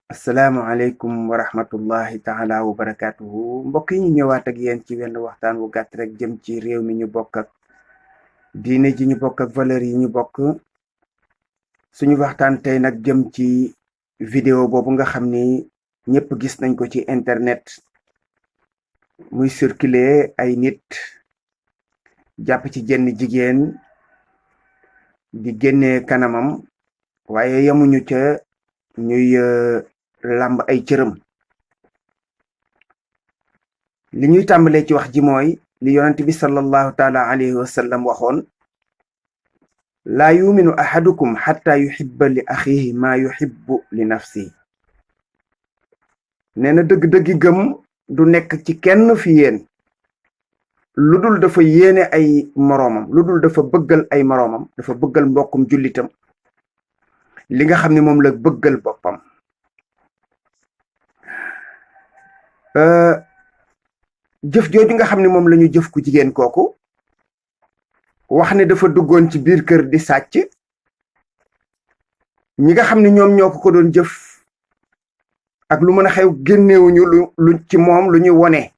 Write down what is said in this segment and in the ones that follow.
asalaamualeykum wa rahmatullahi taala wa barakaatuhu mbokk yi ñu ñëwaat ak yéen ci wenn waxtaan wu gàtt rek jëm ci réew mi ñu bokk ak diine ji ñu bokk ak valeur yi ñu bokk. suñu waxtaan tey nag jëm ci vidéo boobu nga xam ni ñëpp gis nañ ko ci internet muy circuler ay nit jàpp ci jenn jigéen di génnee kanamam waaye yemuñu ca ñuy làmb ay cëram. li ñuy tàmbalee ci wax ji mooy li yonent bi sallallahu taala alayhi wa sallam waxoon, laa yuminu ahadukum xatta yuhibba li axihi maa yuhibbu li nafsihi. nee na dëgg-dëggi gëm du nekk ci kenn fi yéen lu dul dafa yéene ay moroomam, lu dul dafa bëggal ay moroomam, dafa bëggal mbokkum jullitam li nga xam ne moom la bëggal boppam. jëf jooju nga xam ne moom la ñu jëf ku jigéen kooku wax ne dafa duggoon ci biir kër di sàcc. ñi nga xam ne ñoom ñoo ko doon jëf ak lu mën a xew génnewuñu lu ci moom lu ñuy wone,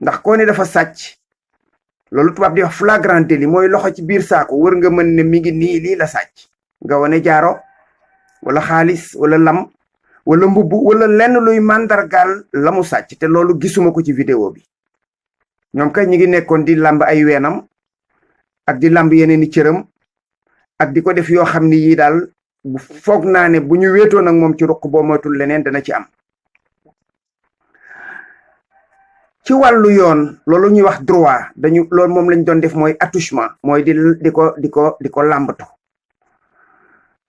ndax koo ne dafa sàcc loolu tubaab di wax flagrant délit, mooy loxo ci biir saako wër nga mën ne mi ngi nii lii la sàcc, nga wone jaaro wala xaalis wala lam wala mbubb wala lenn luy màndargaal la mu sàcc, te loolu gisuma ko ci vidéo bi. ñoom kay ñi ngi nekkoon di làmb ay weenam ak di làmb yeneen i cëram ak di ko def yoo xam ni yii daal bu foog naa ne bu ñu wéetoon ak moom ci ruq boo moytul leneen dana ci am. ci wàllu yoon loolu ñuy wax droit loolu moom lañ doon def mooy attouchement, mooy di ko làmbatu.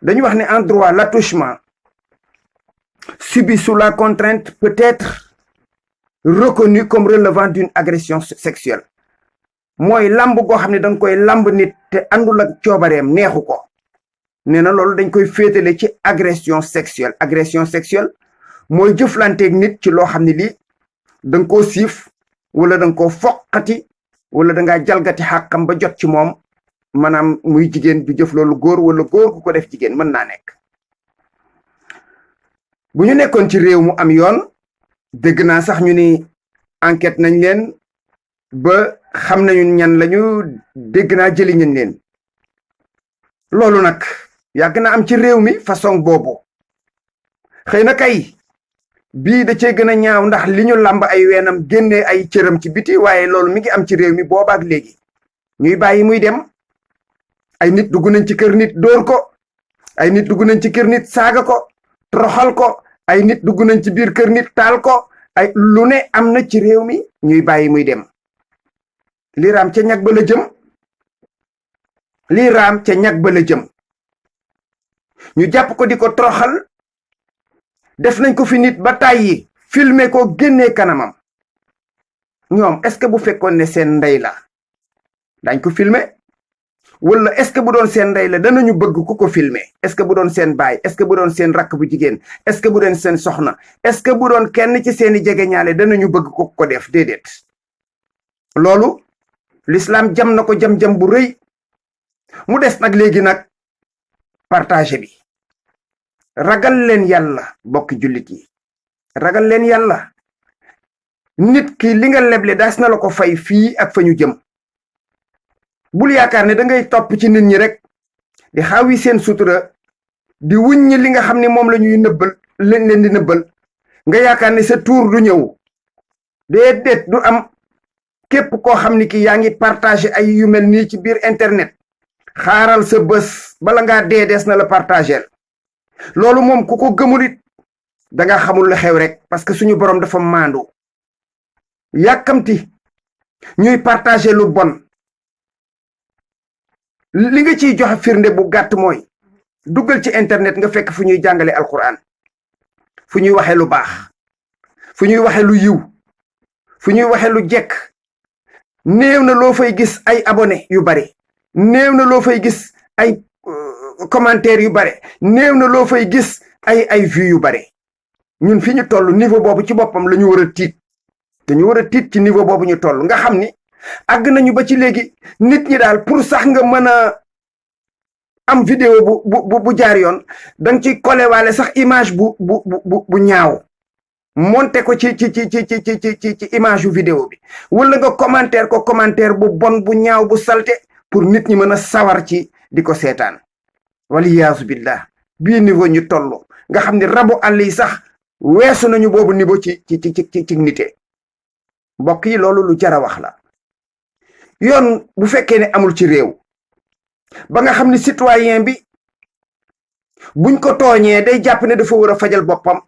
dañu wax ne en droit l'attouchement subi sous la contrainte peut être reconnu comme relevant d'une agression sexuelle. mooy làmb goo xam ne danga koy làmb nit te àndul ak coobareem, neexu ko. nee na loolu dañ koy féetale ci agression sexuelle. agression sexuelle mooy jëflanteeg nit ci loo xam ne lii danga koo siif wala danga koo foqati wala dangaa jalgati xàqam ba jot ci moom, maanaam muy jigéen du jëf loolu góor wala góor ku ko def jigéen mën naa nekk. bu ñu nekkoon ci réew mu am yoon, dégg naa sax ñu ni enquête nañ leen ba xam nañu ñan lañu, dégg naa jëli nañ leen. loolu nag yàgg na am ci réew mi façon boobu. xëy na kay bii da cee gën a ñaaw ndax li ñu làmb ay weenam génnee ay cëram ci biti, waaye loolu mi ngi am ci réew mi boobaak léegi. ñuy bàyyi muy dem. ay nit dugg nañ ci kër nit dóor ko, ay nit dugg nañ ci kër nit saaga ko, toroxal ko, ay nit dugg nañ ci biir kër nit taal ko, ay lu ne am na ci réew mi, ñuy bàyyi muy dem. li raam ca ñag ba la jëm, li raam ca ñag ba la jëm. ñu jàpp ko di ko toroxal, def nañ ko fi nit ba tàyyi filmer ko génnee kanamam. ñoom est-ce que bu fekkoon ne seen ndey la dañ ko filmer, wala est-ce que bu doon seen ndey la danañu bëgg ku ko filmer? est-ce que bu doon seen baay, est-ce que bu doon seen rakk bu jigéen, est-ce que bu doon seen soxna, est-ce que bu doon kenn ci seeni jegeñaale danañu bëgg ku ko def? déedéet. loolu l'islam jam na ko jam-jam bu rëy. mu des nag léegi nag partage bi. ragal leen yàlla bokki jullit yi, ragal leen yàlla. nit ki li nga leble daas na la ko fay fii ak fa ñu jëm. bul yaakaar ne da ngay topp ci nit ñi rek di xaawi seen sutura, di wuññi li nga xam ne moom la ñuy nëbbal, leen di nëbbal, nga yaakaar ne sa tuur du ñëw. déedéet, du am. képp koo xam ni ki yaa ngi partagé ay yu mel nii ci biir internet, xaaral sa bés bala ngaa dee des na la partagel. loolu moom ku ko gëmul it danga xamul la xew rek, parce que suñu borom dafa maandu. yàkkamti ñuy partagé lu bon. li nga ciy joxe firnde bu gàtt mooy duggal ci internet nga fekk fu ñuy jàngale alquran, fu ñuy waxe lu baax, fu ñuy waxe lu yiw, fu ñuy waxe lu jekk. néew na loo fay gis ay abonné yu bare, néew na loo fay gis ay commentaire yu bare, néew na loo fay gis ay vues yu bare. ñun fi ñu toll niveau boobu ci boppam la ñu war a tiit. dañu war a tiit ci niveau boobu ñu toll, nga xam ni àgg nañu ba ci léegi nit ñi daal pour sax nga mën a am vidéo bu jaar yoon danga ci collé waale sax image bu ñaaw monté ko ci image yu vidéo bi wala nga commentaire bu bon bu ñaaw bu salte pour nit ñi mën a sawar ci di ko seetaan waliyaasu billah bii niveau ñu toll nga xam ne rabu àll yi sax weesu nañu boobu niveau ci nite mbokk yi loolu lu jar a wax la yoon bu fekkee ne amul ci réew ba nga xam ne citoyen bi buñ ko tooñee day jàpp ne dafa war a fajal boppam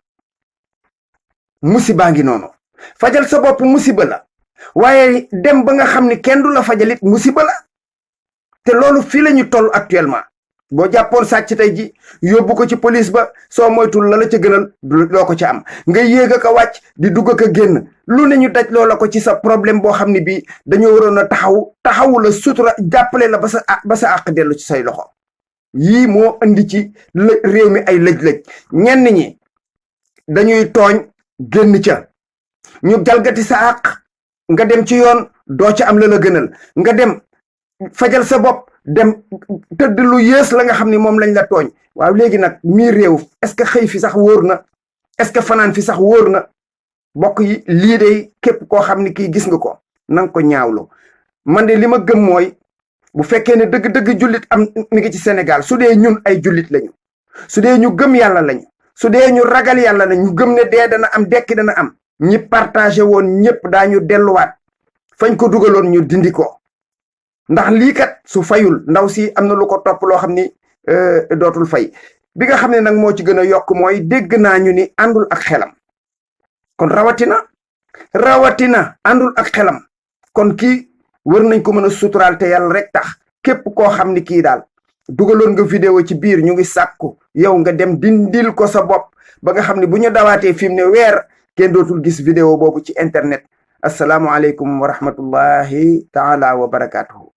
musiba ngi noonu fajal sa bopp musiba la waaye dem ba nga xam ne kenn du la fajalit musiba la te loolu fii la ñu toll actuellement boo jàppoon sàcc tey ji yóbbu ko ci police ba soo moytul la ca gënal loo ko ca am nga yéeg a ko wàcc di dugg ak a génn lu ne ñu daj loola ko ci sa problème boo xam ne bii dañoo waroon a taxawu la sutura jàppale la ba sa àq dellu ci say loxo yii moo indi ci réew mi ay lëj-lëj ñenn ñi dañuy tooñ génn ca ñu jalgati sa àq nga dem ci yoon doo ca am la la gënal nga dem fajal sa bopp dem tëdd lu yées la nga xam ni moom lañ la tooñ waaw léegi nag mii réew est-ce que xëy fi sax wóor na est-ce que fanaan fi sax wóor na bokk yi lii de képp koo xam ni kii gis nga ko nanga ko ñaawlu man de li ma gëm mooy bu fekkee ne dëgg-dëgg jullit am mi ngi ci Sénégal su dee ñun ay jullit lañu su dee ñu gëm yàlla lañu su dee ñu ragal yàlla lañu ñu gëm ne dee dana am dekki dana am ñi partagé woon ñëpp daañu delluwaat fañ ko dugaloon ñu dindi ko ndax lii kat su fayul ndaw si am na lu ko topp loo xam ni dootul fay bi nga xam ne nag moo ci gën a yokk mooy dégg naa ñu ni àndul ak xelam kon rawatina àndul ak xelam kon kii war nañ ko mën a suturaal te yàlla rek tax képp koo xam ni kii daal dugaloon nga vidéo ci biir ñu ngi sàkku yow nga dem dindil ko sa bopp ba nga xam ne bu ñu dawaatee fi mu ne weer kenn dootul gis vidéo boobu ci internet asalaamualeykum wa rahmatullahi taala wa barakaatuhu